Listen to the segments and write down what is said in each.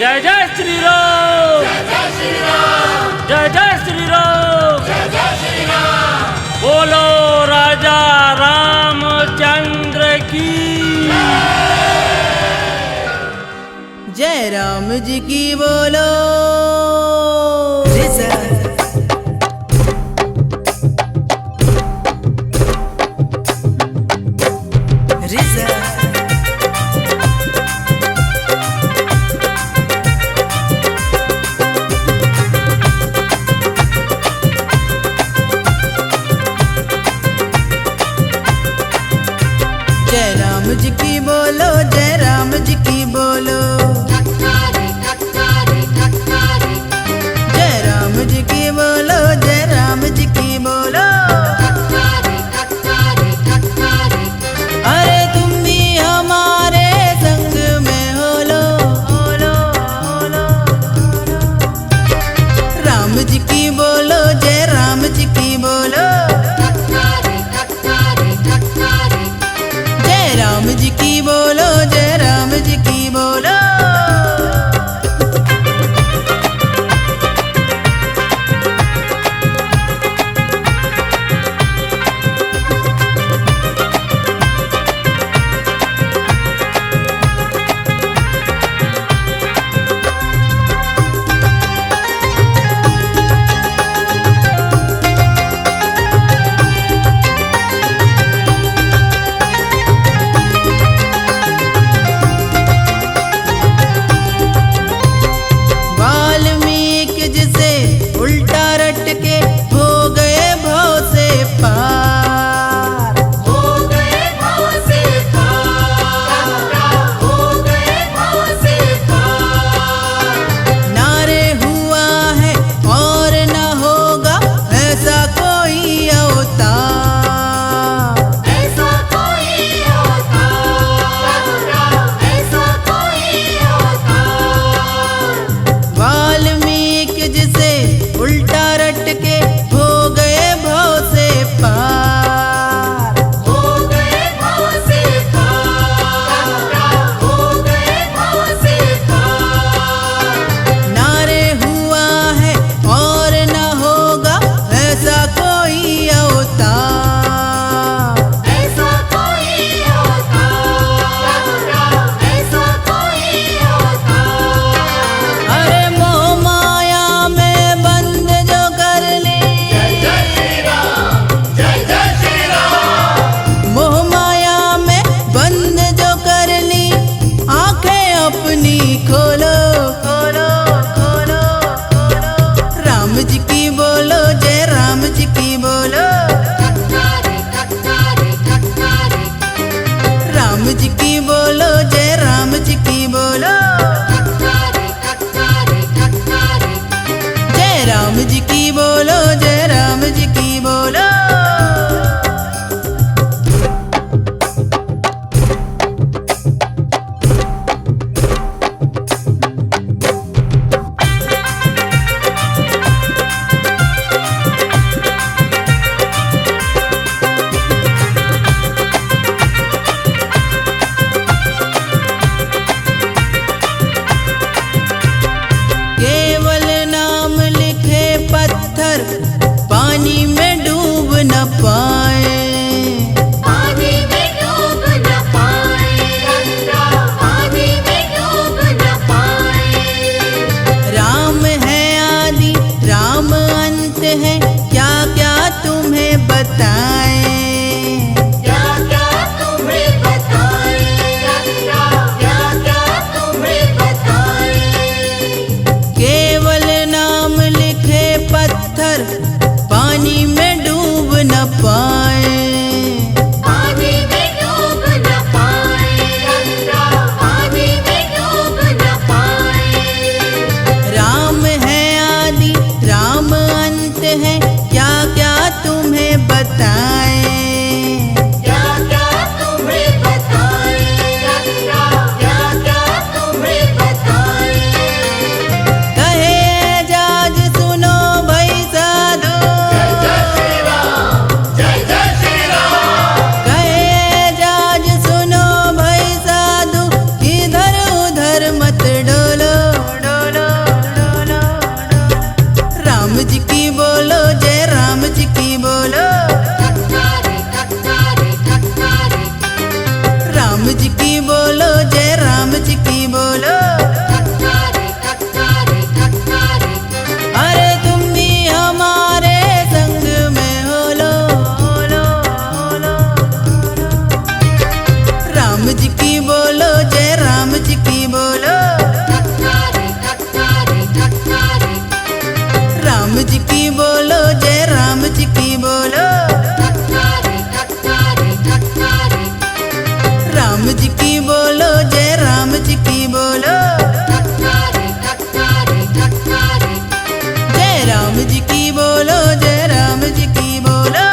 जय जय श्री राम, जय श्री राम, जय जय श्री राम, जय श्री राम। बोलो राजा रामचंद्र की। जय राम जी की बोलो। जय राम जी की बोलो, जय राम जी की बोलो। जय राम जी की बोलो, जय राम जी की बोलो। अरे तुम भी हमारे संग में हो लो, हो लो, हो लो। राम जी की बोलो, जय राम जी की बोलो। जय राम जी की बोलो, जय राम जी की बोलो। वाल्मीकि जिसे उल्टा रट के हो गए भव से पार, हो गए भव से पार, हो गए भव से पार। नारे हुआ है और न होगा ऐसा कोई अवतार। ऐसा कोई अवतार, ऐसा कोई अवतार। वाल्मीकि जिसे उल्टा रट के हो गए भव से पार। हो गए भव से पार, हो गए भव से पार। नारे हुआ है और न होगा ऐसा कोई अवतार। ऐसा कोई अवतार, ऐसा कोई अवतार। अरे मोह माया में बंद जो कर ली, जय श्री राम, जय श्री राम। मोह माया में बंद जो कर ली, आंखें अपनी खोलो, खोलो, खोलो, खोलो। राम जी की बोलो, जय राम जी की बोलो। राम जी की बोलो, जय राम जी की बोलो। जय राम जी की बोलो, जय राम जी की बोलो। केवल नाम लिखे पत्थर पानी में डूब न पाए। पानी में डूब न पाए, पानी में डूब न पाए। राम है आदि, राम अंत है, क्या क्या तुम्हें बताएं। क्या क्या तुम्हें बताए, क्या क्या तुम्हें बताए। केवल नाम लिखे पत्थर पानी में डूब न पाए। पानी में डूब न पाए, पानी में डूब न पाए। राम है आदि, राम अंत है, राम जी की बोलो, जय राम जी की बोलो। राम जी की बोलो, जय राम जी की बोलो। जय राम जी की बोलो, जय राम जी की बोलो।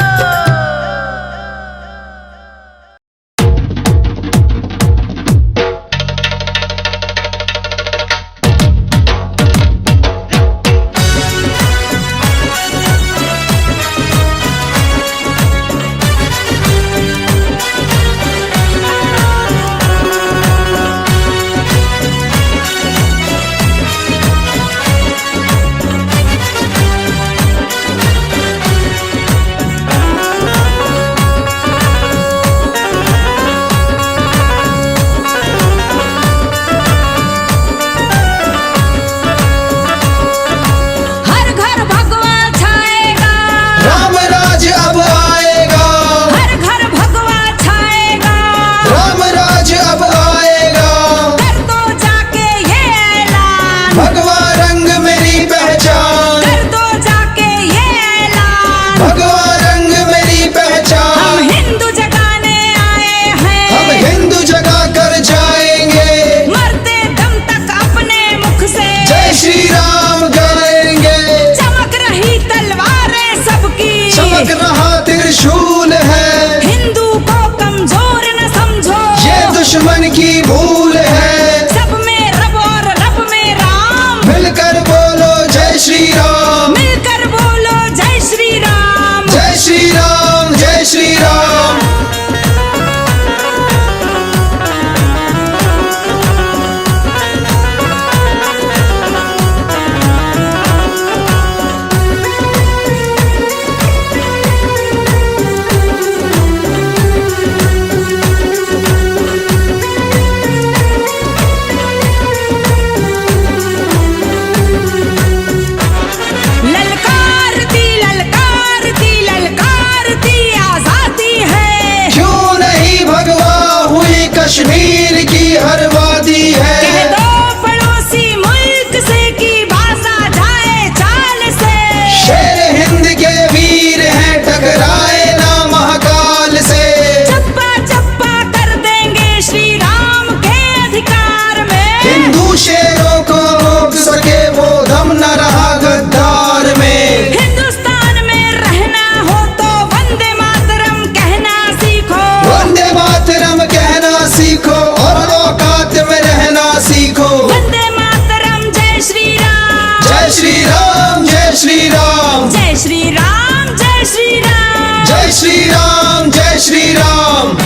दुश्मन की भूल है, सब में रब और रब में राम। मिलकर बोलो जय श्री राम, मिलकर बोलो जय श्री राम। जय श्री राम, जय श्री राम। कश्मीर की हर वादी है, कह दो पड़ोसी मुल्क से कि बाजा जाए चाल से। शेर हिंद के वीर हैं, टकराए ना महाकाल से। चप्पा चप्पा कर देंगे श्री राम के अधिकार में। हिंदू शेरों को रोक सके वो दम न रहा गद्दार में। हिंदुस्तान में रहना हो तो वंदे मातरम कहना सीखो। वंदे मातरम कहना सीखो और औकात में रहना सीखो। वंदे मातरम, जय श्री राम। जय श्री राम, जय श्री राम। जय श्री राम, जय श्री राम। जय श्री राम, जय श्री राम।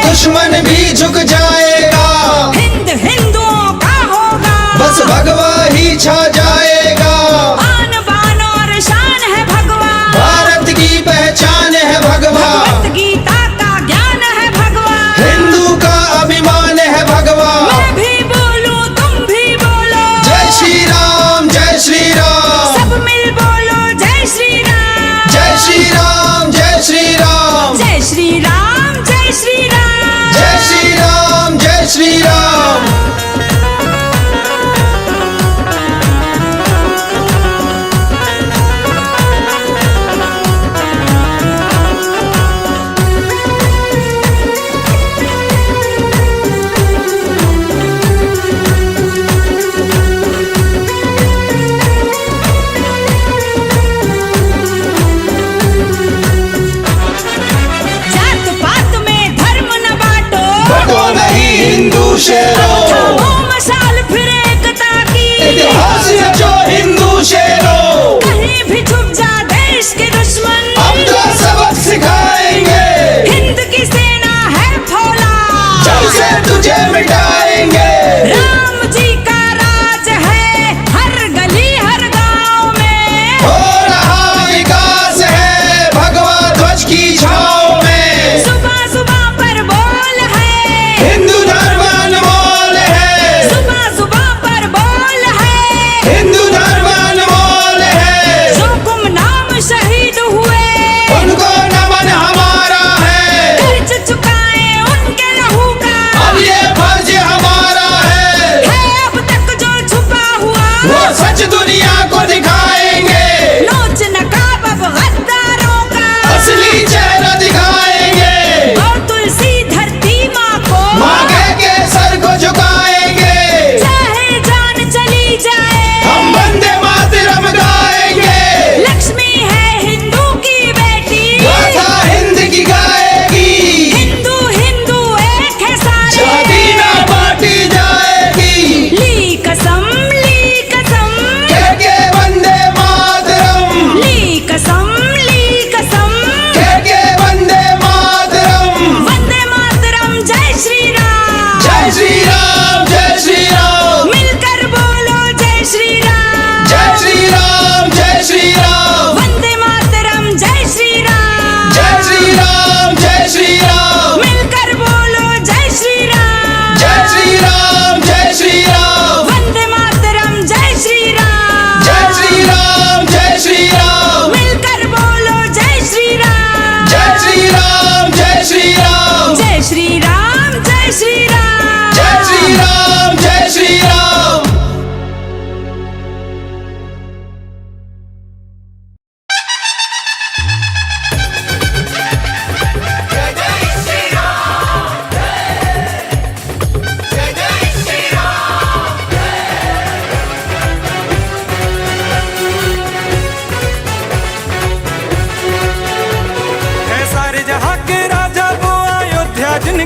दुश्मन भी झुक जाएगा, हिंद हिंदुओं का होगा, बस भगवा ही छा जाएगा। आन बान और शान है भगवा, भारत की पहचान है भगवा, भगवत गीता का ज्ञान है भगवा, हिंदू का अभिमान है भगवा। मैं भी बोलूं तुम भी बोलो, जय श्री राम, जय श्री राम। सब मिल बोलो जय श्री राम। जय श्री राम, जय श्री राम। जय श्री राम, जय श्री राम। जय श्री राम, जय श्री राम।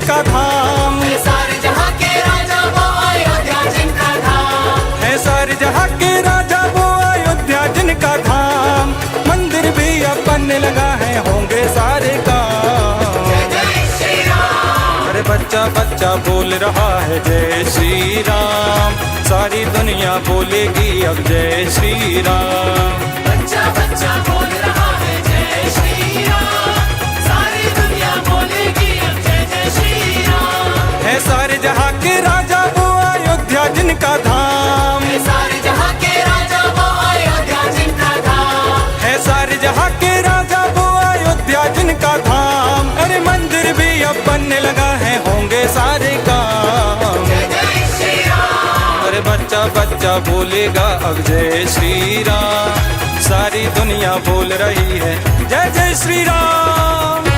जिनका धाम, है सारे जहां के राजा वो अयोध्या जिनका धाम, है सारे जहाँ के राजा वो अयोध्या जिनका धाम। मंदिर भी अब बनने लगा है, होंगे सारे काम। जय जय श्री राम, अरे बच्चा बच्चा बोल रहा है जय श्री राम, सारी दुनिया बोलेगी अब जय श्री राम। बच्चा बच्चा बोल रहा है जय श्री राम, सारी दुनिया बोलेगी अब जय जय श्री राम। है सारे जहाँ के राजा वो अयोध्या जिनका धाम, है सारे जहां के राजा वो अयोध्या जिनका धाम, है सारे जहाँ के राजा वो अयोध्या जिनका धाम। अरे मंदिर भी अब बनने लगा है, होंगे सारे काम। जय जय श्री राम, अरे बच्चा बच्चा बोलेगा अब जय श्री राम, सारी दुनिया बोल रही है जय जय श्री राम।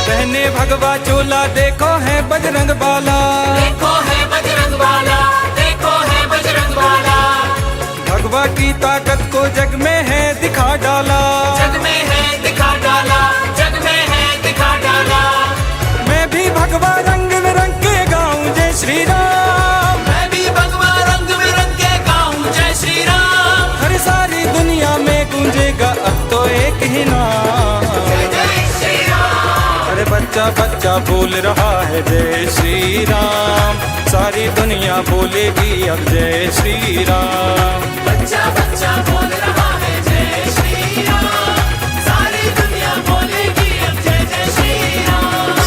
पहने भगवा चोला देखो है बजरंग बाला, देखो है बजरंग वाला, देखो है बजरंग वाला, भगवा की ताकत को जग में है दिखा डाला। जग में है दिखा डाला, जग में है दिखा डाला। मैं भी भगवा रंग में रंग के गाऊं जय श्री राम, मैं भी भगवा रंग में रंग के गाऊं जय श्री राम। हर सारी दुनिया में गूंजेगा अब तो एक ही नाम। जय जय श्री राम, अरे बच्चा बच्चा बोल रहा है जय श्री राम, सारी दुनिया बोलेगी अब जय श्री राम। बच्चा बच्चा बोल रहा है जय श्री राम, सारी दुनिया बोलेगी अब जय जय श्री राम।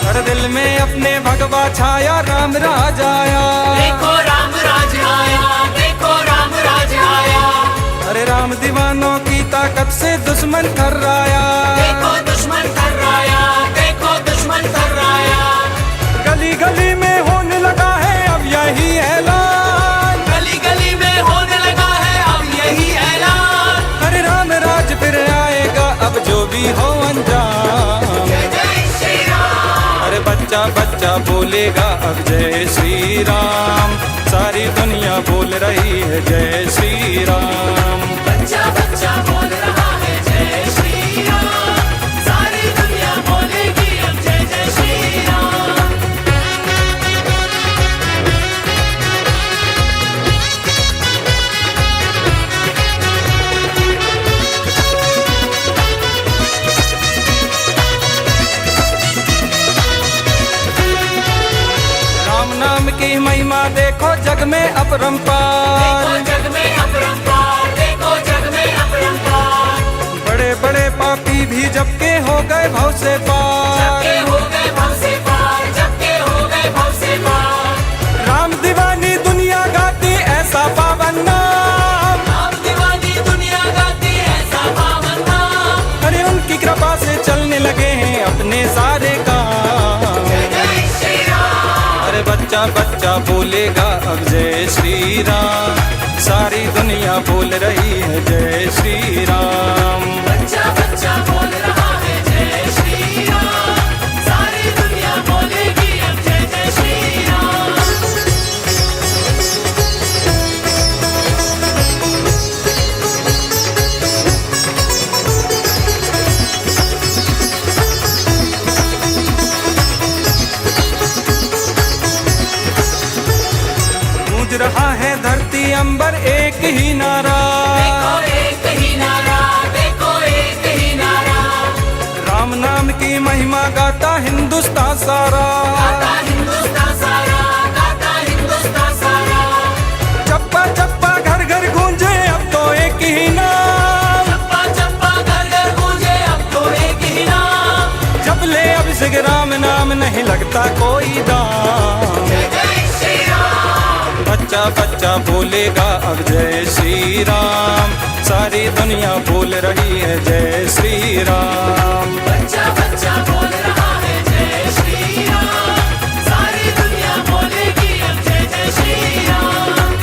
हर दिल में अपने भगवा छाया राम राज आया, देखो राम राज आया, देखो राम राज आया, अरे राम दीवानों की ताकत से दुश्मन थर्राया। देखो दुश्मन थर्राया, देखो दुश्मन थर्राया। गली गली में होने लगा है अब यही ऐलान, गली गली में होने लगा है अब यही ऐलान। अरे राम राज फिर आएगा अब जो भी हो अंजाम। जय जय श्री राम, अरे बच्चा बच्चा बोलेगा अब जय श्री राम, सारी दुनिया बोल रही है जय श्री राम। बच्चा बच्चा बोल रहा है जय श्री राम, सारी दुनिया बोलेगी अब जय जय श्री राम। राम नाम की महिमा देखो जग में अपरंपार, देखो जग में अपरंपार, देखो जग में अपरंपार। बड़े बड़े पापी भी जबके हो गए भव से पार। जबके हो गए भव से पार, जबके हो गए भव से पार। राम दीवानी दुनिया गाती ऐसा पावन नाम, राम दीवानी दुनिया गाती ऐसा पावन नाम। अरे उनकी कृपा से चलने लगे हैं अपने सारे काम। जय जय श्री राम, अरे बच्चा बच्चा बोलेगा अब जय श्री राम, सारी दुनिया बोल रही है जय श्री राम। बच्चा बच्चा बोल रहा है जय श्री राम, सारी दुनिया बोलेगी अब जय जय श्री राम। गूंज रहा है धरती अंबर एक ही नारा, देखो एक ही नारा, देखो एक ही नारा। राम नाम की महिमा गाता हिंदुस्तान सारा। गाता हिंदुस्तान सारा, गाता हिंदुस्तान सारा। चप्पा चप्पा घर घर गूंजे अब तो एक ही नाम, चप्पा चप्पा घर घर गूंजे अब तो एक ही नाम। जब ले अब सिग राम नाम नहीं लगता कोई दाम। जय जय श्री राम, बच्चा बच्चा बोलेगा अब जय श्री राम, सारी दुनिया बोल रही है जय श्री राम। बच्चा बच्चा बोल रहा है जय श्री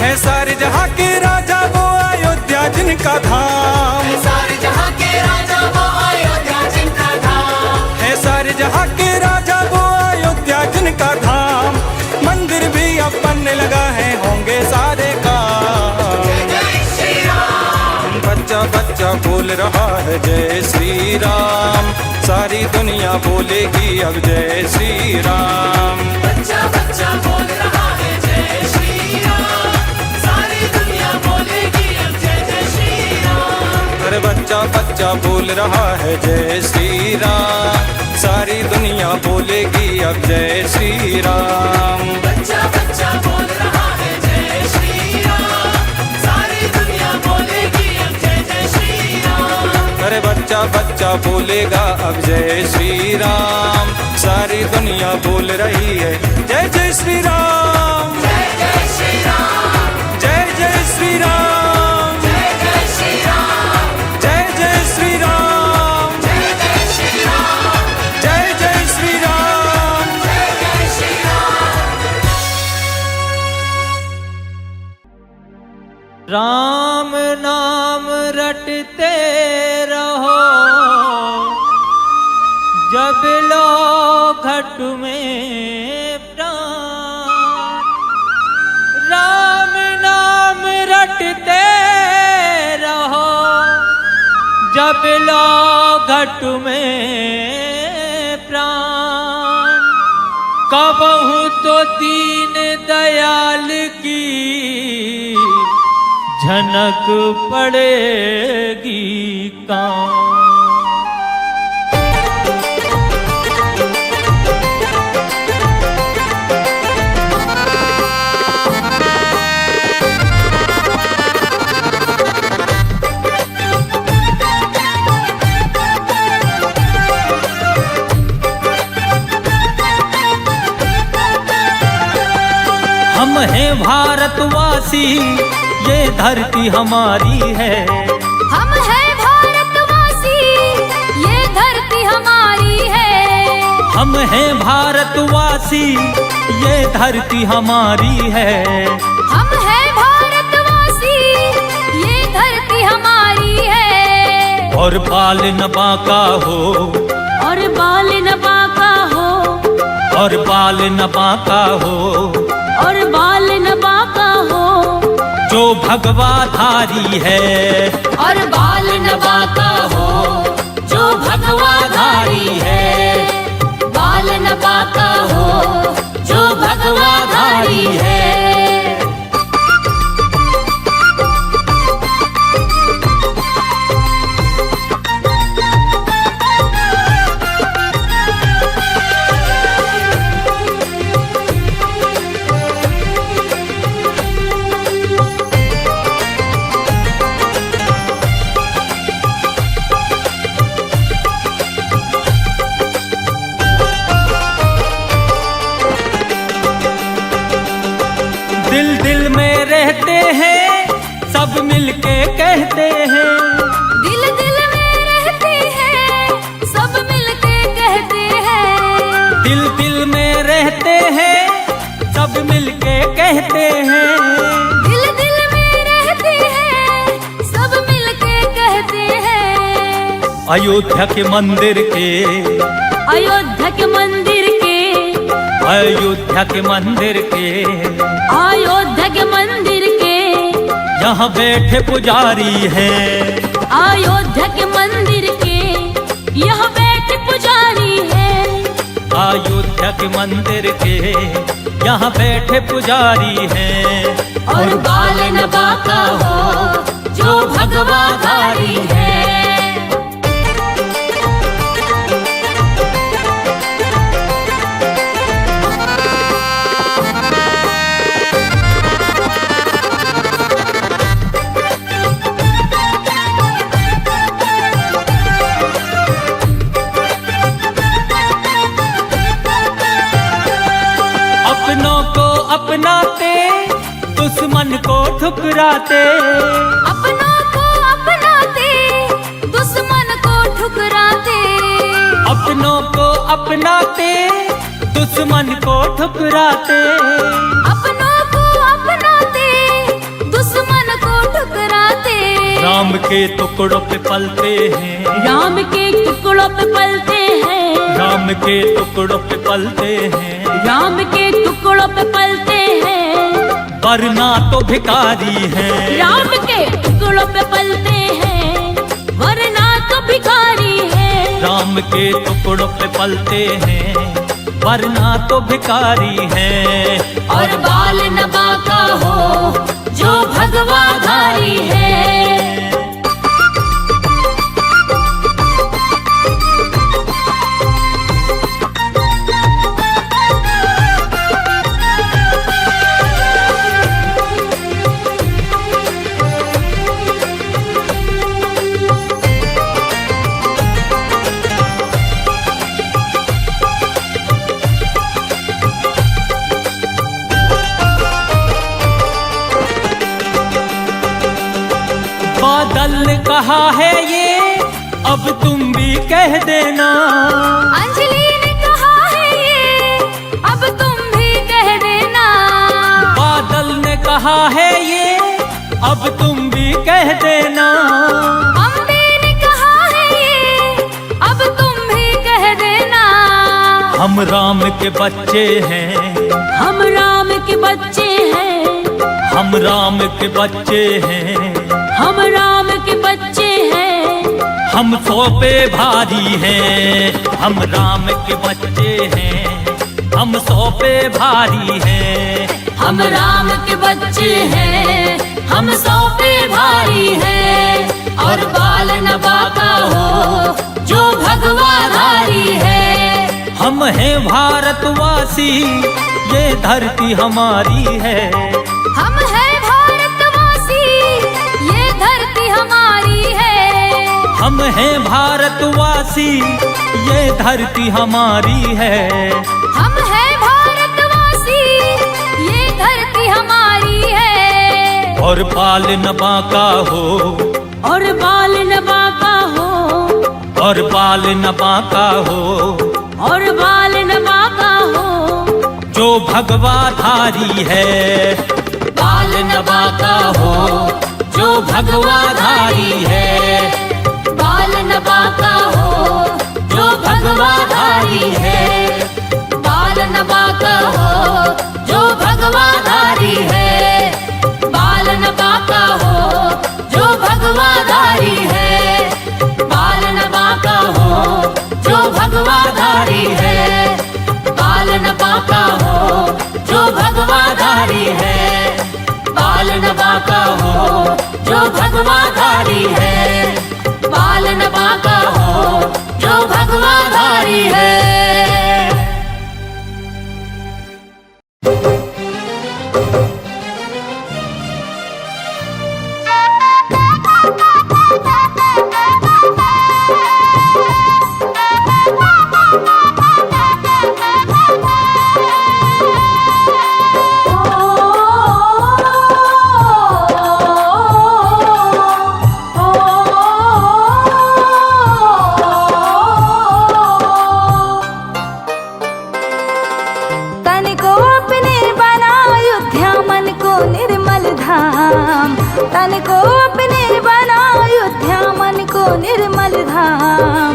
है सारे जहाँ के राजा वो अयोध्या जिनका धाम। सारे जहाँ के राजा वो अयोध्या जिनका धाम। है सारे जहाँ के राजा वो अयोध्या जिनका धाम। मंदिर भी अब बनने लगा है, होंगे सारे काम। जय श्री राम। बच्चा बच्चा बोल रहा है जय श्री राम, सारी दुनिया बोलेगी अब जय श्री राम। बच्चा बच्चा बोल रहा है जय श्री राम, सारी दुनिया बोलेगी अब जय जय श्री राम। अरे बच्चा बच्चा बोल रहा है जय श्री राम, सारी दुनिया बोलेगी अब जय श्री राम। बच्चा बच्चा बोल रहा है जय श्री राम, सारी दुनिया बोलेगी अब जय जय श्री राम। अरे बच्चा बच्चा बोलेगा अब जय श्री राम, सारी दुनिया बोल रही है जय जय श्री राम। जय जय श्री राम। जय जय श्री राम। जय जय श्री राम। जय जय श्री राम। जय जय श्री राम। जय जय श्री राम। जय जय श्री राम। राम नाम रटते रहो, जब लो घट में प्राण। राम नाम रटते रहो, जब लो घट में प्राण। कबहू तो दीन दयाल की झनक पड़ेगी कान। हम हैं भारतवासी, ये धरती हमारी है। हम हैं भारतवासी, ये धरती हमारी है। हम हैं भारतवासी, ये धरती हमारी है। हम हैं भारतवासी, ये धरती हमारी है। और बाल न बांका हो, और बाल न बांका हो, और बाल न बांका हो, और बाल न बांका हो, जो भगवा धारी है। और बाल न बांका हो, जो भगवा धारी है। बाल न बांका हो, जो भगवा धारी है। दिल दिल में रहते हैं, सब मिलके कहते हैं। दिल दिल में रहते हैं, सब मिलके कहते हैं। दिल दिल में रहते हैं, सब मिलके कहते हैं। दिल दिल में रहते हैं, सब मिलके कहते हैं। अयोध्या के मंदिर के, अयोध्या के मंदिर के, अयोध्या के मंदिर के, अयोध्या के मंदिर के, यहाँ बैठे पुजारी हैं। अयोध्या के मंदिर के, यहाँ बैठे पुजारी हैं। अयोध्या के मंदिर के, यहाँ बैठे पुजारी हैं। और बाल न बांका हो, जो भगवा धारी है। अपनों को अपनाते, दुश्मन को ठुकराते। अपनों को अपनाते, दुश्मन को ठुकराते। अपनों को अपनाते, दुश्मन को ठुकराते। अपनों को अपनाते, राम के टुकड़ों पे पलते हैं, राम के टुकड़ों पे पलते हैं, राम के टुकड़ों पे पलते हैं, राम के टुकड़ों पे पलते हैं, वरना तो भिखारी हैं। राम के टुकड़ों पे पलते हैं, वरना तो भिखारी है। राम के टुकड़ों पे पलते हैं, वरना तो भिखारी हैं। और बाल न बांका हो जो भगवाधारी है। बादल ने कहा है ये, अब तुम भी कह देना। अंजलि ने कहा है ये, अब तुम भी कह देना। बादल ने कहा है ये, अब तुम भी कह देना। अम्बे ने कहा है ये, अब तुम भी कह देना। हम राम के बच्चे हैं, हम राम के बच्चे हैं, हम राम के बच्चे हैं, हम राम के बच्चे हैं। हम सौ पे भारी हैं, हम राम के बच्चे हैं, हम सौ पे भारी हैं। हम राम के बच्चे हैं, हम सौ पे भारी हैं। और बाल न बांका हो जो भगवाधारी है। हम हैं भारतवासी, ये धरती हमारी है। हम हैं भारतवासी, ये धरती हमारी है। हम हैं भारतवासी, ये धरती हमारी है। हम हैं भारतवासी, ये धरती हमारी है। और बाल न बांका हो, और बाल न बांका हो, और बाल न बांका हो, और बाल न बांका हो जो भगवाधारी है। बाल न बांका हो जो भगवाधारी है। बाल न बांका हो जो भगवाधारी है। बाल न बांका हो जो भगवाधारी है। बाल न बांका हो जो भगवाधारी है। बाल न बांका हो जो भगवाधारी है। बाल न बांका हो जो भगवाधारी है। बाल न बांका हो जो भगवाधारी है। बाल न बांका हो जो भगवाधारी है। तन को अपने बना अयोध्या, मन को निर्मल धाम।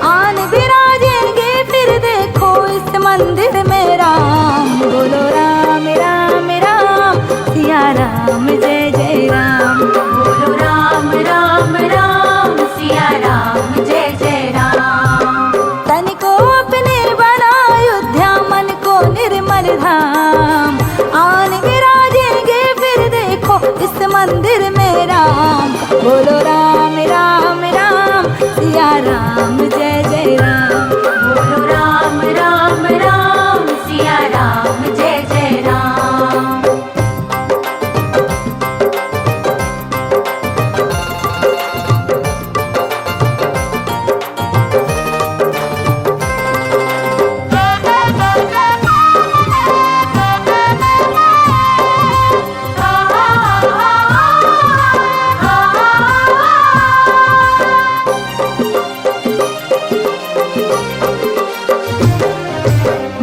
आन विराजेंगे फिर देखो इस मंदिर में राम। बोलो राम राम राम, सिया राम जय जय राम। बोलो राम राम राम, सिया राम जय जय राम। तन को अपने बना अयोध्या, मन को निर्मल धाम। आन विराजेंगे फिर देखो इस मंदिर में राम। बोलो राम राम राम, सिया राम जय जय राम। बोलो राम राम राम, सिया राम जय जय राम।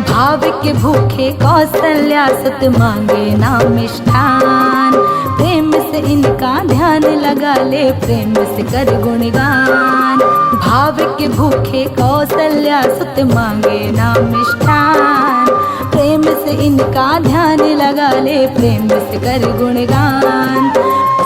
भाव के भूखे कौशल्या सुत मांगे ना मिष्ठान। प्रेम से इनका ध्यान ध्यान लगा ले, प्रेम से कर गुणगान। भाव के भूखे कौशल्या सुत मांगे ना मिष्ठान। प्रेम से इनका ध्यान लगा ले, प्रेम से कर गुणगान।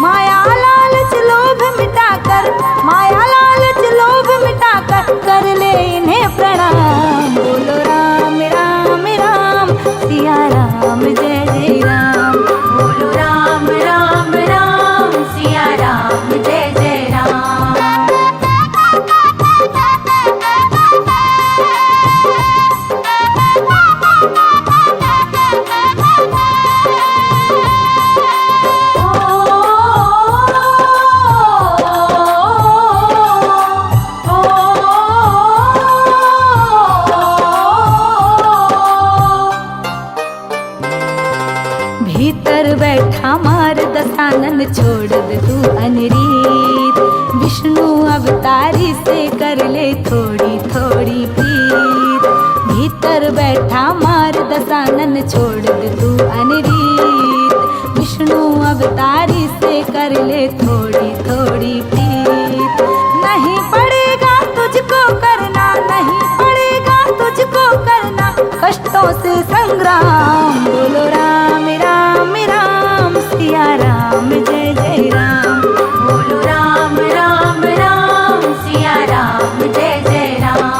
माया लालच लोभ मिटाकर, माया लालच लोभ मिटाकर कर ले इन्हें प्रणाम। बोलो राम राम राम सिया राम जय जय राम। बोलो राम राम राम सिया राम जय जय राम। भीतर बैठा मार दसानन छोड़ दे तू अनरीत। विष्णु अवतारी से कर ले थोड़ी थोड़ी प्रीत। भीतर बैठा मार दसानन छोड़ दे तू अनरीत। विष्णु अवतारी से कर ले थोड़ी थोड़ी प्रीत। नहीं पड़ेगा तुझको करना, नहीं पड़ेगा तुझको करना कष्टों से संग्राम। बोलो राम राम राम सिया राम जय जय राम। बोलो राम राम राम सिया राम जय जय राम।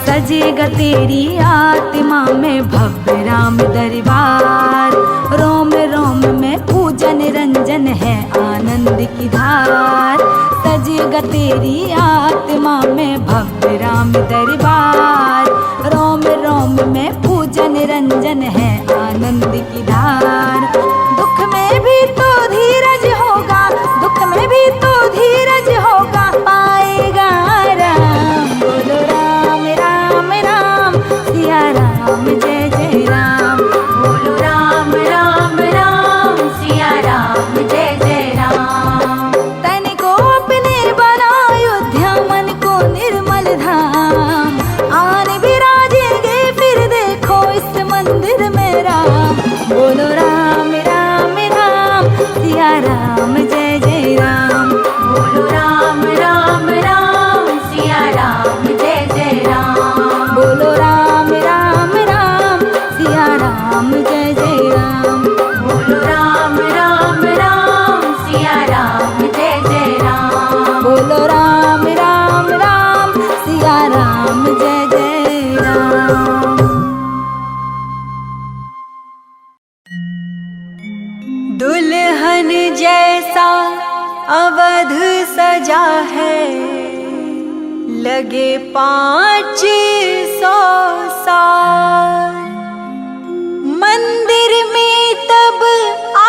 सजेगा तेरी आत्मा में भव्य राम दरबार। रोम रोम में पूजन रंजन है आनंद की धार। सजेगा तेरी आत्मा में भव्य राम दरबार। रोम रोम में पूजन रंजन है आनंद की धार। दुख में भी तो धीरज होगा, दुख में भी तो धीरज होगा पाएगा राम। बोलो राम राम राम सिया राम जय जय राम। बोलो राम राम राम सिया राम जय जय राम। तन को अपने बना अयोध्या, मन को निर्मल धाम। आन विराजेंगे फिर देखो इस मंदिर में राम। बोलो राम राम राम सिया राम जय जय राम। बोलो राम राम राम सिया राम जय जय राम। बोलो राम राम राम सिया राम जय जय राम। बोलो राम राम राम सिया राम जय जय राम। बोलो राम राम राम सिया राम जय जय राम। दुल्हन जैसा अवध सजा है, लगे 500 साल। मंदिर में तब आ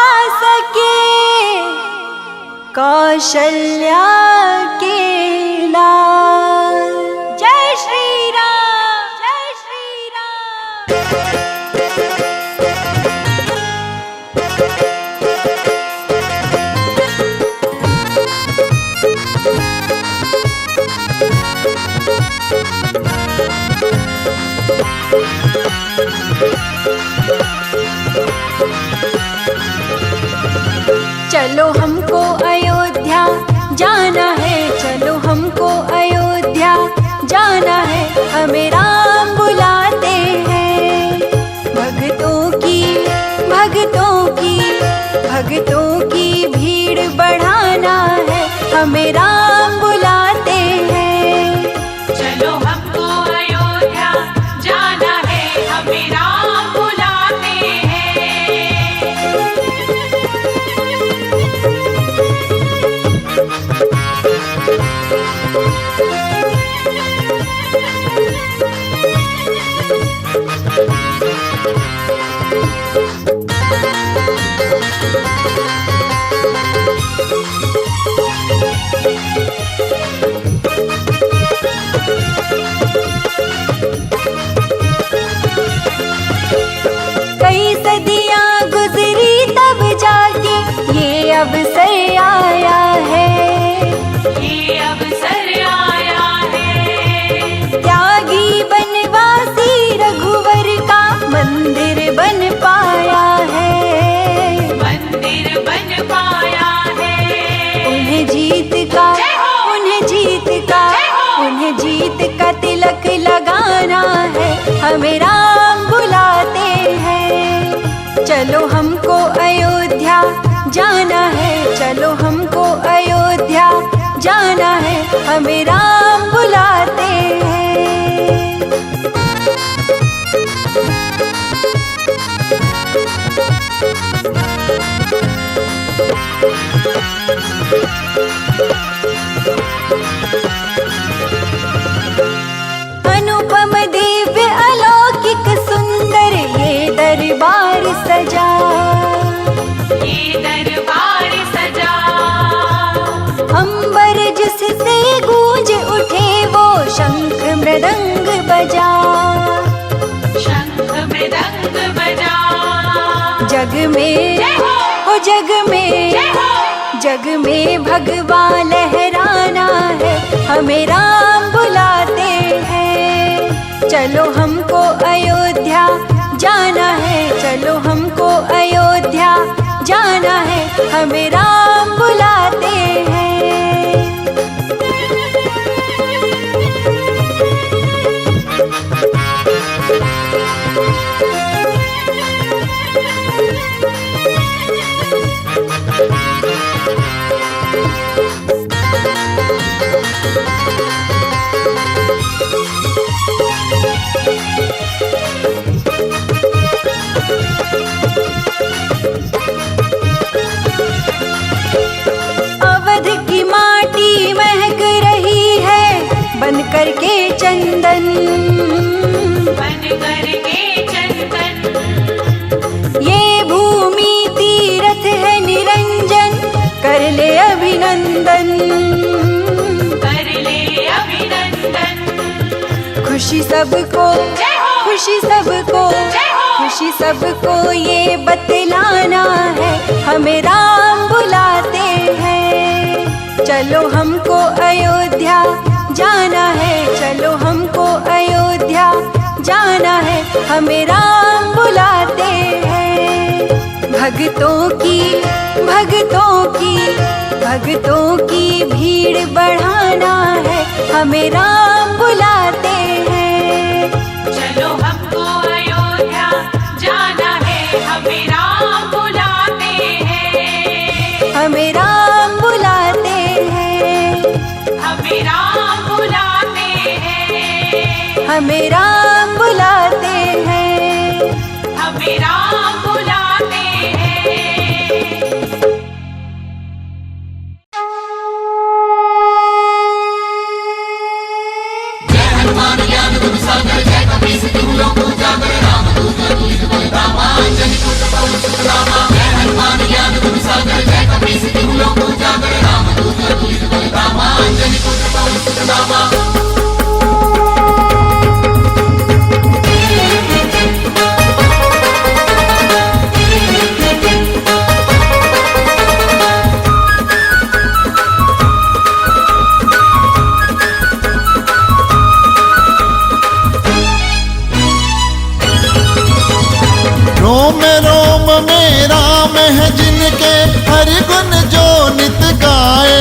सके कौशल्या के लाल। जय श्री राम जय श्री राम। चलो हमको अयोध्या जाना है, चलो हमको अयोध्या जाना है। हमें राम बुलाते हैं। भक्तों की भीड़ बढ़ाना है। हमें राम बुलाते हैं। चलो हमको अयोध्या जाना है, हमें राम बुलाते हैं। उन्हें जीत का तिलक लगाना है, हमें राम बुलाते हैं। चलो हमको अयोध्या जाना है, चलो हमको अयोध्या जाना है, हमें राम बुलाते हैं। अनुपम दिव्य अलौकिक सुंदर ये दरबार सजा, ये दरबार सजा। अंबर जिससे गूंज उठे वो शंख मृदंग बजा, शंख मृदंग बजा। जग में हो जग में, जग में भगवान लहराना है, हमें राम बुलाते हैं। चलो हमको अयोध्या जाना है, चलो हमको अयोध्या जाना है, हमें राम बुलाते हैं। अवध की माटी महक रही है बन करके चंदन, बन करके चंदन। ये भूमि तीरथ है निरंजन, कर ले अभिनंदन, कर ले अभिनंदन। खुशी सबको, खुशी सबको, खुशी सबको ये बतलाना है, हमें राम बुलाते हैं। चलो हमको अयोध्या जाना है, चलो हमको अयोध्या जाना है, हमें राम बुलाते हैं। भक्तों की, भक्तों की, भक्तों की भीड़ बढ़ाना है, हमें राम बुलाते हैं। चलो हमको अयोध्या जाना है, हमें राम बुलाते हैं। हमें राम बुलाते हैं, हमें राम बुलाते हैं। हमें राम बुलाते हैं, हमें राम बुलाते हैं। रोम रोम में राम है जिनके, हर गुण जो नित गाए।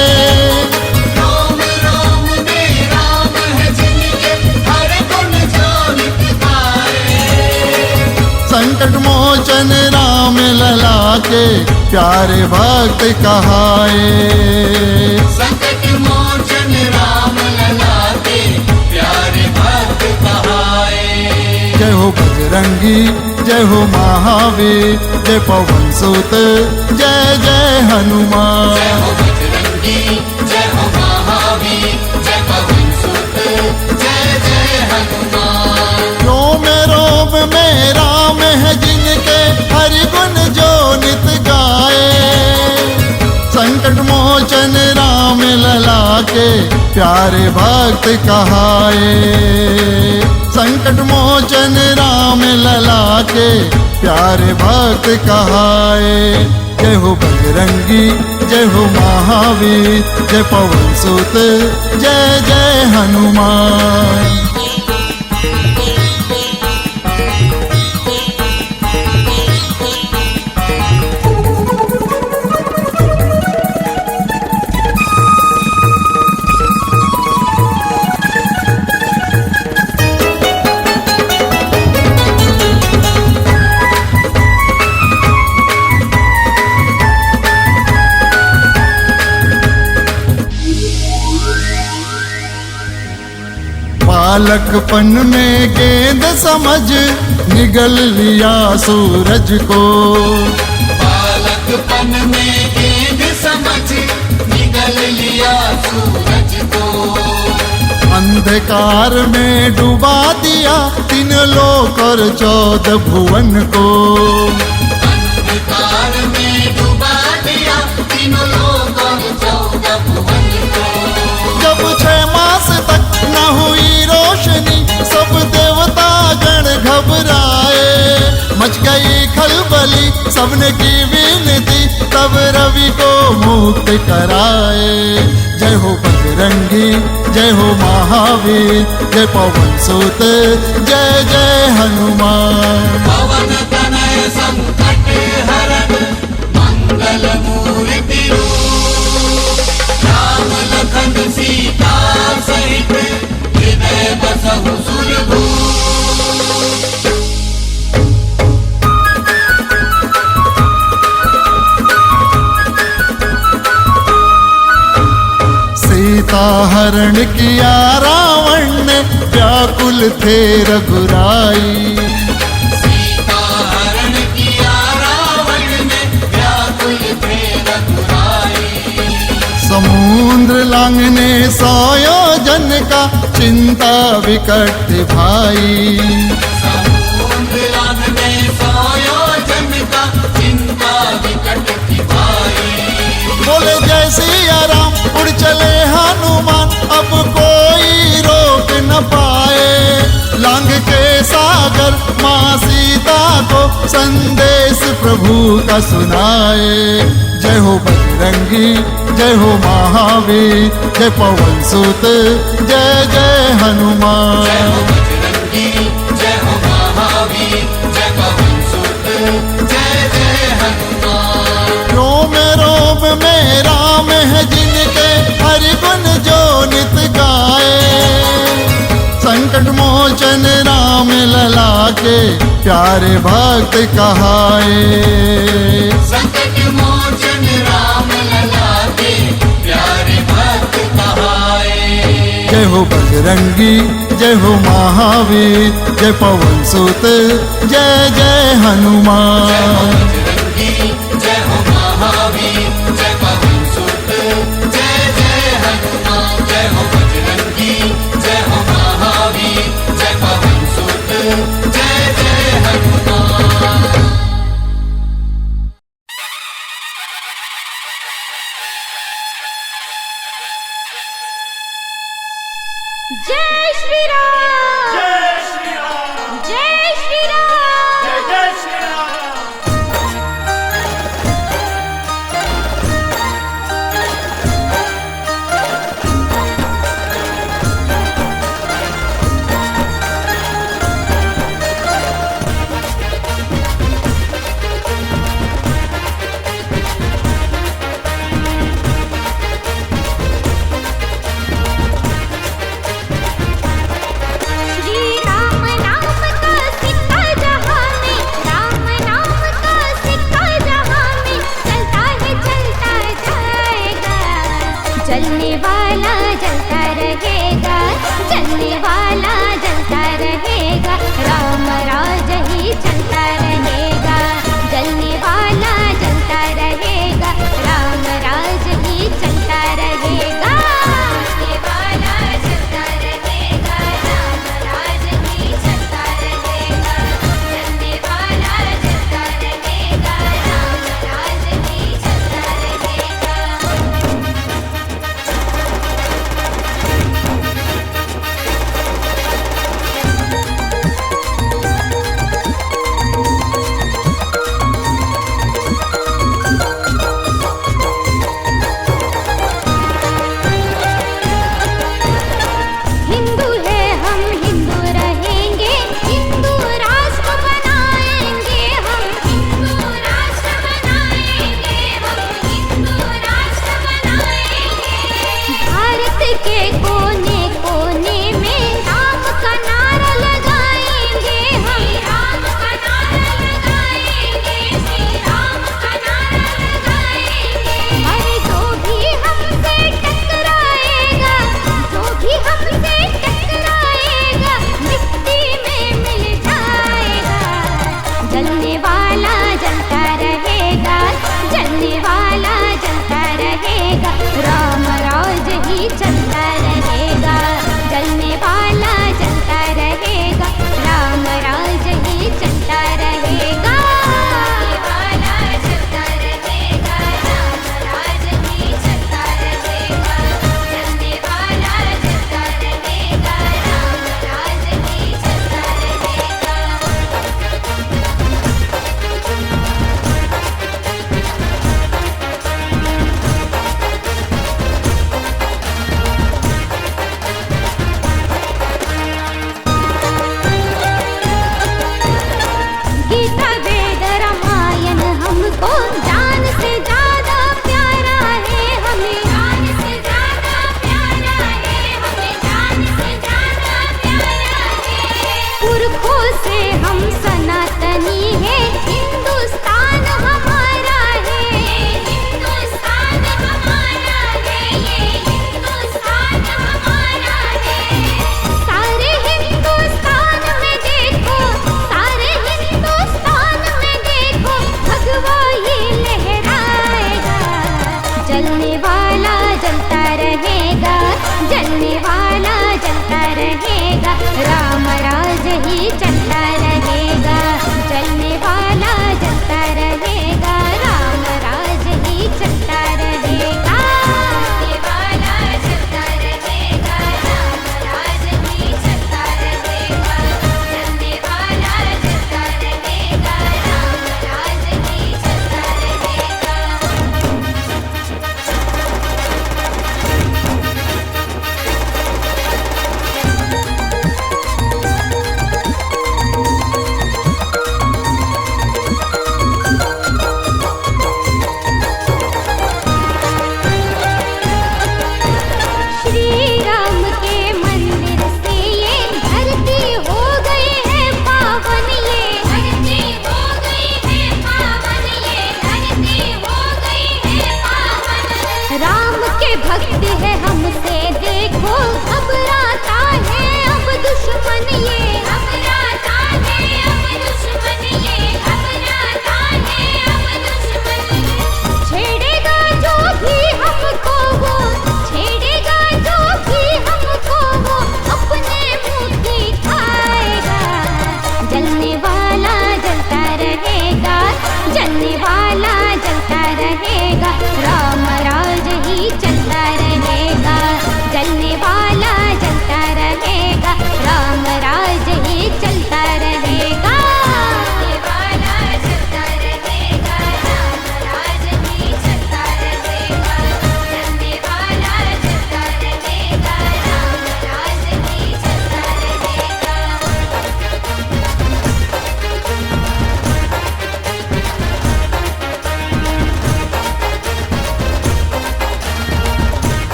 रोम रोम में राम है जिनके, हर गुण जो नित गाए। संकट मोचन राम लला के, प्यारे भक्त कहाए। संकट मोचन राम लला के, प्यारे भक्त कहाए। जय हो बजरंगी, जय हो महावीर, जय पवन सुत, जय जय हनुमान। जय हो बजरंगी, जय हो महावीर, जय पवन सुत, जय जय हनुमान। रोम रोम में राम है जिनके, हरि गुण जो नित गाए। संकट मोचन राम लला के, प्यारे भक्त कहाए। संकट मोचन राम लला के, प्यारे भक्त कहाए। जय हो बजरंगी, जय हो महावीर, जय पवन सुत, जय जय हनुमान। बालकपन में गेंद समझ निगल लिया सूरज को। बालकपन में गेंद समझ निगल लिया सूरज को। अंधकार में डुबा दिया 3 लोक और 14 भुवन को। अंधकार में डुबा दिया 3 लोक और 14 भुवन को। जब 6 मास तक न हुई रोशनी सब देवता गण घबराए। मच गई खलबली सबने की विनती तब रवि को मुक्त कराए। जय हो बजरंगी जय हो महावीर जय पवन सुत जय जय हनुमान। पवन तनय संकट हरण मंगल मूर्ति रूप। राम लखन सीता सहित हृदय बसहु सुरभूप। सीता हरण किया रावण ने व्याकुल थे रघुराई। सीता हरण किया रावण ने व्याकुल थे रघुराई। समुद्र लांघने 100 योजन का चिंता विकट भाई। समुद्र लांघने 100 योजन का चिंता विकट थी भाई। बोले जय सिया राम उड़ चले हनुमान अब कोई रोक न पाए। लांघ के सागर माँ सीता को संदेश प्रभु का सुनाए। जय हो बजरंगी जय हो महावीर जय पवन सुत जय जय हनुमान। जय हो बजरंगी जय हो महावीर जय पवन सुत जय जय हनुमान। रोम रोम में राम है जिनके हरि गुण जो नित गाए। संकट मोचन राम लला के प्यारे भक्त कहाए। संकट मोचन राम लला के प्यारे भक्त कहाए। जय हो बजरंगी जय हो महावीर जय पवन सुत जय जय हनुमान। बजरंगी जय हो महावीर जय पवन सुत जय जय हनुमान। जय हो बजरंगी जय हो महावीर जय पवन सुत जय जय हनुमान। जय श्री राम जय श्री राम जय श्री राम जय श्री राम। श्री राम नाम का सिक्का जहां में, राम नाम का सिक्का जहां में, चलता है चलता जाएगा। जलने वाला जलता रहेगा, जलने वाला जलता रहेगा। राम राज ही चलता रहेगा, जलने वाला जलता रहेगा। राम राज ही चलता रहेगा, जलने वाला चलता रहेगा। राम राज ही चलता रहेगा, जलने वाला चलता रहेगा। राम राज ही चलता रहेगा।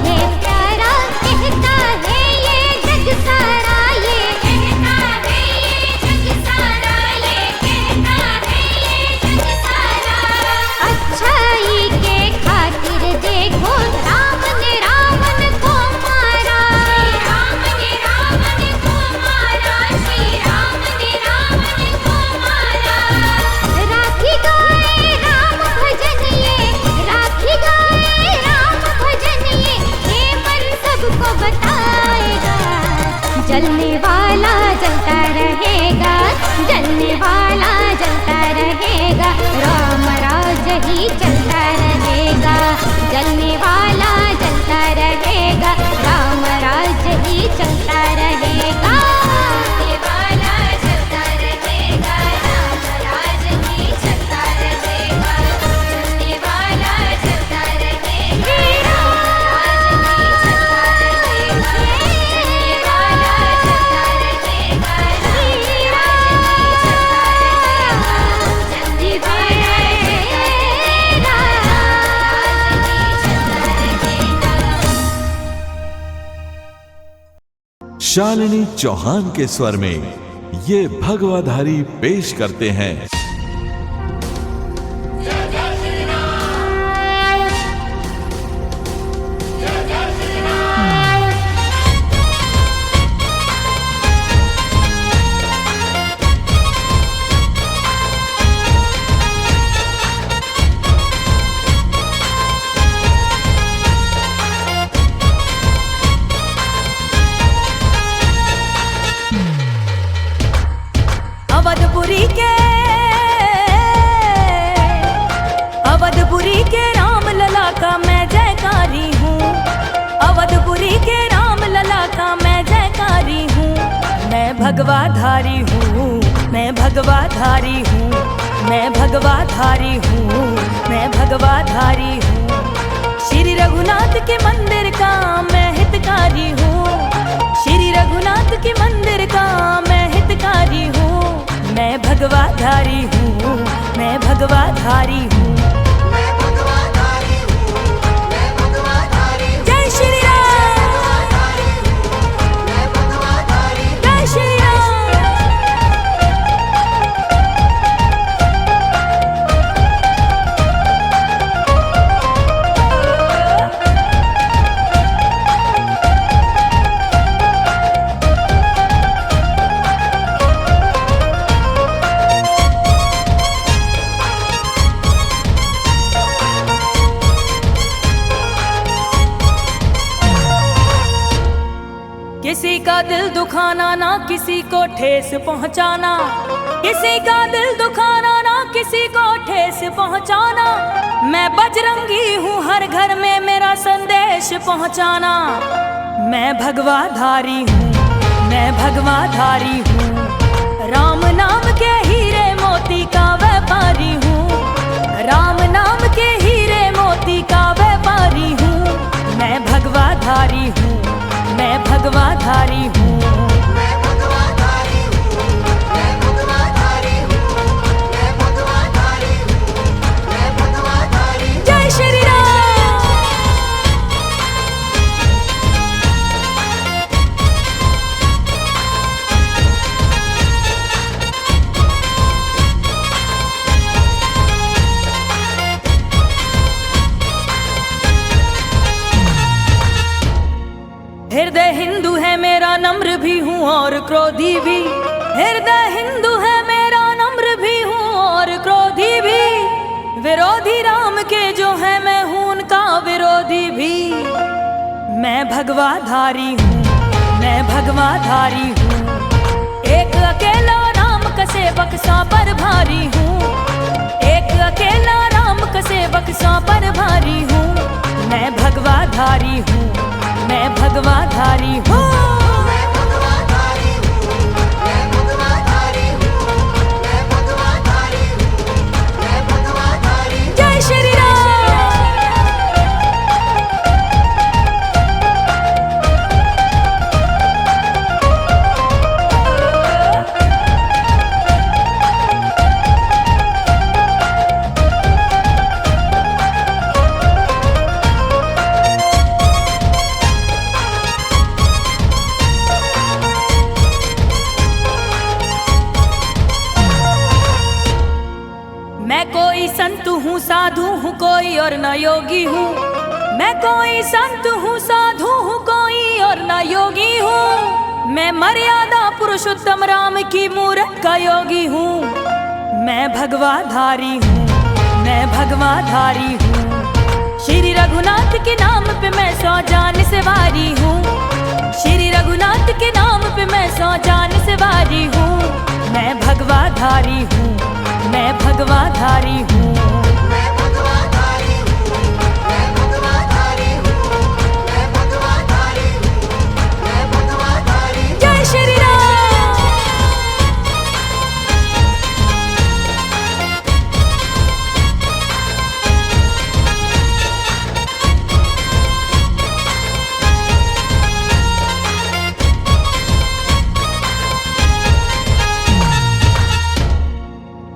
है प्यारा, कहता है ये जग सारा, ये कहता है ये जग सारा, ये कहता है ये जग सारा। अच्छाई के खातिर देखो राम ने रावण को मारा, राम ने रावण को मारा, श्री राम ने रावण को मारा। राखी गाए राम भजन ये, राखी गाए राम भजन ये मन सबको बताएगा। जलने वाला जलता रहेगा, जलने वाला जलता रहेगा, राम राज ही चलता रहेगा। जलने वाला जलता रहेगा, राम राज ही चलता रहेगा। जलने वाला जलता रहेगा, राम राज ही चलता रहेगा। जलने वाला जलता रहेगा, राम राज ही चलता रहेगा। जलने वाला जलता रहेगा, राम राज ही चलता रहेगा। जलने वाला शालिनी चौहान के स्वर में ये भगवाधारी पेश करते हैं। अवधपुरी के राम लला का मैं जयकारी हूँ, अवधपुरी के राम लला का मैं जयकारी हूँ। मैं भगवाधारी हूँ, मैं भगवाधारी हूँ, मैं भगवाधारी हूँ, मैं भगवाधारी हूँ। श्री रघुनाथ के मंदिर का मैं हितकारी हूँ, श्री रघुनाथ के मंदिर का मैं हितकारी हूँ। मैं भगवाधारी हूँ, मैं भगवाधारी हूँ। जय श्री राम, जय श्री राम। किसी का दिल दुखाना ना किसी को ठेस पहुंचाना, किसी का दिल दुखाना ना किसी को ठेस पहुंचाना। मैं बजरंगी हूँ हर घर में मेरा संदेश पहुंचाना। मैं भगवाधारी हूँ, मैं भगवाधारी हूँ। राम नाम के हीरे मोती का व्यापारी हूँ, राम नाम के हीरे मोती का व्यापारी हूँ। मैं भगवाधारी हूँ, मैं भगवाधारी हूँ। जय श्री राम। हृदय हिंदू है मेरा, नम्र भी हूँ और क्रोधी भी। हृदय हिंदू है मेरा, नम्र भी हूँ और क्रोधी भी। विरोधी राम के जो है मैं हूँ उनका विरोधी भी। मैं भगवाधारी हूँ, मैं भगवाधारी हूँ। एक अकेला राम का सेवक सा पर भारी हूँ, एक अकेला राम का सेवक सा पर भारी हूँ। मैं भगवाधारी हूँ, मैं भगवाधारी हूँ। जय श्री राम। संत हूँ साधु हूँ कोई और न योगी हूँ। मैं कोई संत हूँ साधु हूँ कोई और न योगी हूँ। मैं मर्यादा पुरुषोत्तम राम की मूरत का योगी हूँ। मैं भगवाधारी हूँ, मैं भगवाधारी हूँ। श्री रघुनाथ के नाम पे मैं 100 जान से वारी हूँ। श्री रघुनाथ के नाम पे मैं 100 जान से वारी हूँ। मैं भगवाधारी हूँ, मैं भगवाधारी हूँ। जय श्री राम।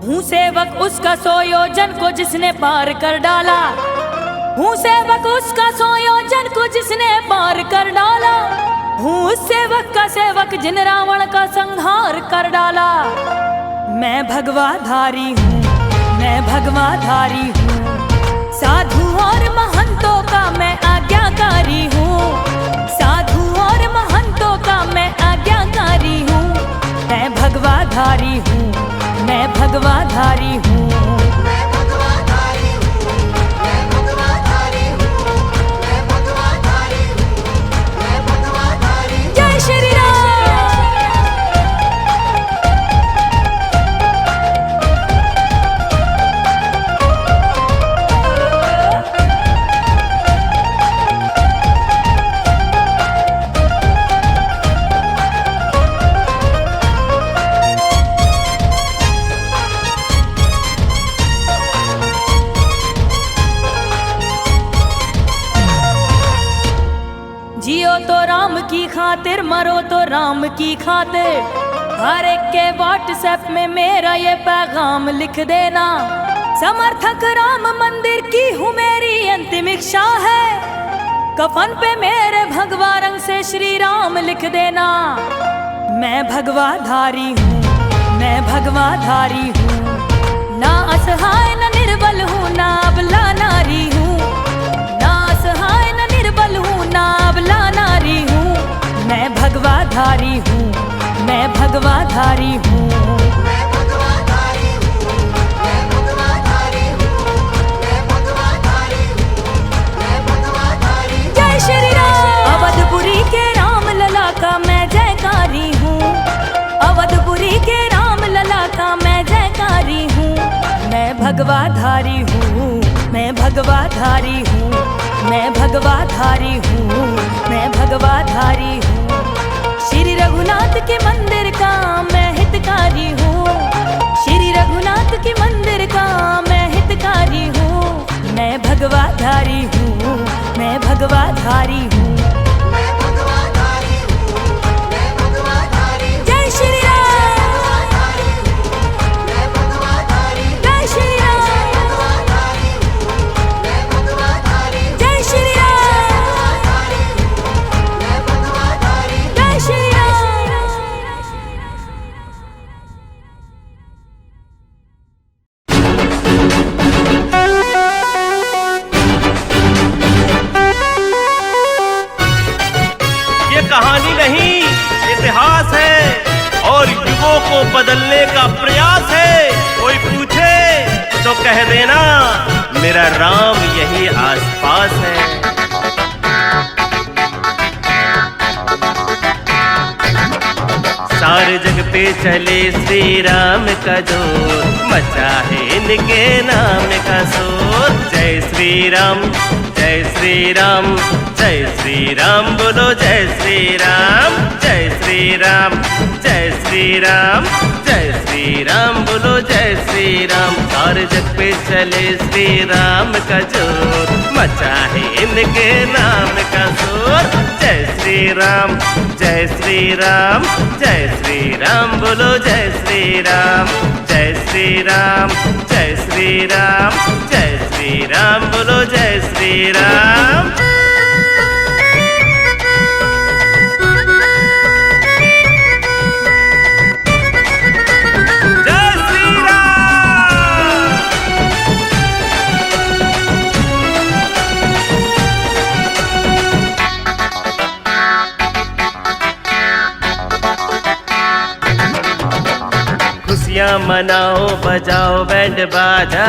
हूँ सेवक उसका 100 योजन को जिसने पार कर डाला। हूँ सेवक उसका 100 योजन को जिसने पार कर डाला। हूँ उस सेवक का सेवक जिन रावण का संहार कर डाला। मैं भगवाधारी हूँ, मैं भगवाधारी हूँ। साधु और महंतों का मैं आज्ञाकारी हूँ। साधु और महंतों का मैं आज्ञाकारी हूँ। मैं भगवाधारी हूँ, मैं भगवाधारी हूँ। जय श्री राम। जियो तो राम की खातिर, मरो तो राम की खातिर। हर एक के व्हाट्सएप में मेरा ये पैगाम लिख देना। समर्थक राम मंदिर की हूँ मेरी अंतिम इच्छा है। कफन पे मेरे भगवा रंग से श्री राम लिख देना। मैं भगवाधारी हूँ, मैं भगवाधारी हूँ। ना असहाय न निर्बल हूँ, ना अबला नारी हूँ। ना असहाय न निर्बल हूँ, ना अबला नारी हूँ। मैं भगवाधारी हूँ, मैं भगवाधारी हूँ। जय श्री राम। अवधपुरी के राम लला का मैं जयकारी हूँ। अवधपुरी के राम लला का मैं जयकारी हूँ। मैं भगवाधारी हूँ, मैं भगवाधारी हूँ। मैं भगवाधारी हूँ, मैं भगवाधारी हूँ। श्री रघुनाथ के मंदिर का मैं हितकारी हूँ। श्री रघुनाथ के मंदिर का मैं हितकारी हूँ। मैं भगवाधारी हूँ, मैं भगवाधारी हूँ। जय श्री राम। जय श्री राम। जय श्री राम। जय श्री राम। ये कहानी नहीं, इतिहास है और युगों को बदलने का प्रयास है। कोई पूछे तो कह देना मेरा राम यही आसपास है। सारे जग पे चले श्री राम का जोर, मचा है इनके नाम का शोर। जय श्री राम, जय श्री राम, जय श्री राम बोलो जय श्री राम। जय श्री राम, जय श्री राम, जय श्री राम बोलो जय श्री राम। सारे जग पे चले श्री राम का जोर, मचा है इनके नाम का शोर। जय श्री राम, जय श्री राम, जय श्री राम बोलो जय श्री राम। जय श्री राम, जय श्री राम, जय श्री राम बोलो जय श्री राम। जय श्री राम। खुशियाँ मनाओ बजाओ बैंड बाजा,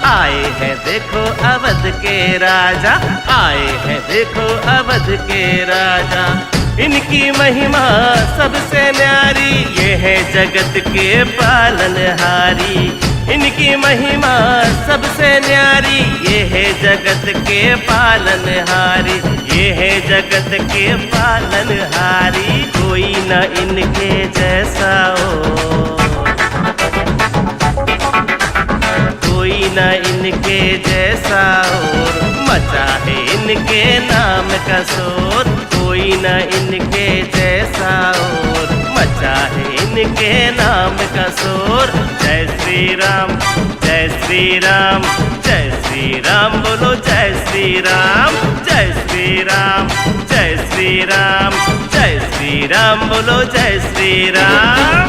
आए हैं देखो अवध के राजा, आए हैं देखो अवध के राजा। इनकी महिमा सबसे न्यारी, ये है जगत के पालनहारी। इनकी महिमा सबसे न्यारी, ये है जगत के पालनहारी, ये है जगत के पालनहारी। कोई न इनके जैसा हो, कोई न इनके जैसा और मचा है इनके नाम का शोर। कोई न इनके जैसा और मचा है इनके नाम का शोर। जय श्री राम, जय श्री राम, जय श्री राम, बोलो जय श्री राम, जय श्री राम, जय श्री राम, जय श्री राम, बोलो जय श्री राम।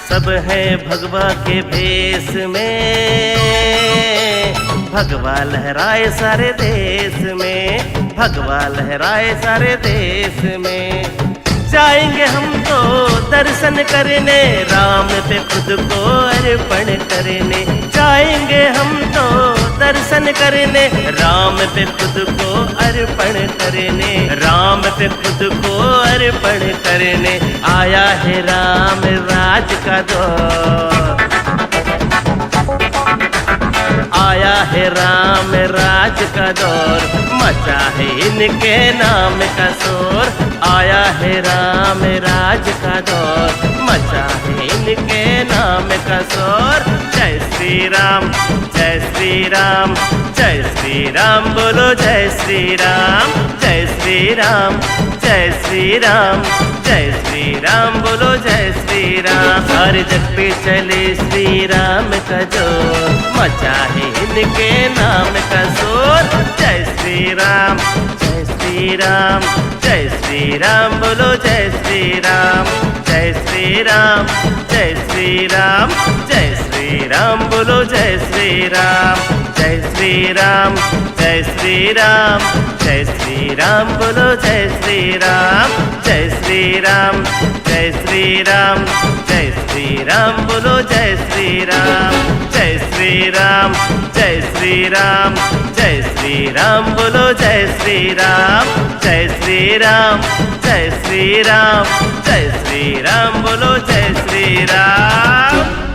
सब है भगवा के भेष में, भगवा लहराए सारे देश में, भगवा लहराए सारे देश में। जाएंगे हम तो दर्शन करने, राम पे खुद को अर्पण करने। जाएंगे हम तो दर्शन करने, राम पे खुद को अर्पण करने, राम पे खुद को अर्पण करने। आया है राम राज का दौर, आया है राम राज का दौर। मचा है इनके नाम का शोर, आया है राम राज का दौर। मचा है इनके नाम का शोर। जय श्री राम, जय श्री राम, जय श्री राम, बोलो जय श्री राम, जय श्री राम, जय श्री राम, जय श्री राम, बोलो जय श्री राम। हर जग पे चले श्री राम का जोर, मचा है इनके नाम का शोर। जय श्री राम, जय श्री राम, जय श्री राम, बोलो जय श्री राम, जय श्री राम, जय श्री राम, जय श्री राम, बोलो जय श्री राम, जय श्री राम, जय श्री राम, जय श्री राम, बोलो जय श्री राम, जय श्री राम, जय श्री राम, जय श्री राम, बोलो जय श्री राम, जय श्री राम, जय श्री राम, जय श्री राम, बोलो जय श्री राम, जय श्री राम, जय श्री राम, जय श्री राम, बोलो जय श्री राम।